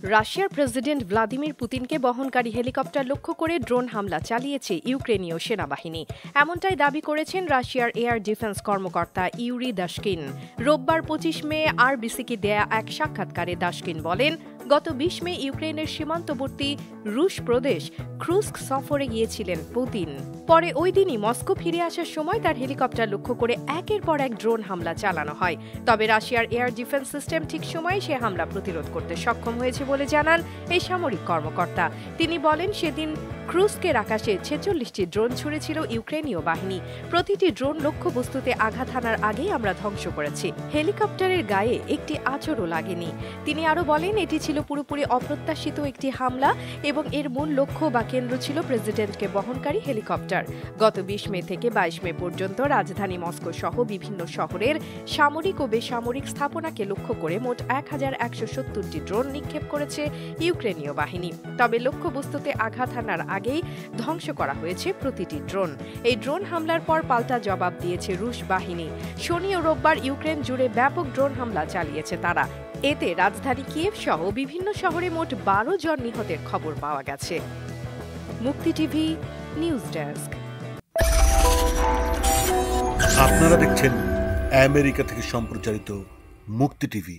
রাশিয়ার president Vladimir পুতিনকে বহনকারী হেলিকপ্টার লক্ষ্য করে ড্রোন হামলা চালিয়েছে ইউক্রেনীয় সেনাবাহিনী। এমনটাই দাবি করেছেন রাশিয়ার এয়ার ডিফেন্স কর্মকর্তা ইউরি দাশকিন। রোববার ২৫ মে আরবিসিকে দেয়া এক সাক্ষাৎকারে দাশকিন বলেন, গত ২০ মে ইউক্রেনের সীমান্তবর্তী রুশ প্রদেশ ক্রুস্ক সফরে গিয়েছিলেন পুতিন। পরে ওই দিনই মস্কো ফিরে আসার সময় তার হেলিকপ্টার লক্ষ্য করে একের পর এক ড্রোন হামলা চালানো হয়। তবে রাশিয়ার এয়ার ডিফেন্স সিস্টেম ঠিক সময়ে সে হামলা প্রতিরোধ করতে সক্ষম হয়েছে বলে জানান এই সামরিক কর্মকর্তা। তিনি বলেন, সেদিন ক্রুস্কের আকাশে ৪৬টি ড্রোন ছুড়েছিল ইউক্রেনীয় বাহিনী। প্রতিটি ড্রোন লক্ষ্যবস্তুতে আঘাত হানার আগেই আমরা ধ্বংস করেছি। হেলিকপ্টারের গায়ে একটি আঁচড়ও লাগেনি। তিনি আরও বলেন, এটি ছিল পুরোপুরি অপ্রত্যাশিত একটি হামলা এবং এর মূল লক্ষ্য বা কেন্দ্র ছিল প্রেসিডেন্টকে বহনকারী হেলিকপ্টার। গত ২০ মে থেকে ২২ মে পর্যন্ত রাজধানী মস্কো সহ বিভিন্ন শহরের সামরিক ও বেসামরিক স্থাপনাকে লক্ষ্য করে মোট ১,১৭০টি ড্রোন নিক্ষেপ করেছে ইউক্রেনীয় বাহিনী। তবে লক্ষ্যবস্তুতে আঘাত হানার আগেই ধ্বংস করা হয়েছে প্রতিটি ড্রোন। এই ড্রোন হামলার পর পাল্টা জবাব দিয়েছে রুশ বাহিনী। শনি ও রোববার ইউক্রেন জুড়ে ব্যাপক ড্রোন হামলা চালিয়েছে তারা। এতে রাজধানী কিয়েভ সহ বিভিন্ন শহরে মোট ১২ জন নিহতের খবর পাওয়া গেছে। মুক্তি টিভি নিউজ ডেস্ক। আপনারা দেখছেন আমেরিকা থেকে সম্প্রচারিত মুক্তি টিভি।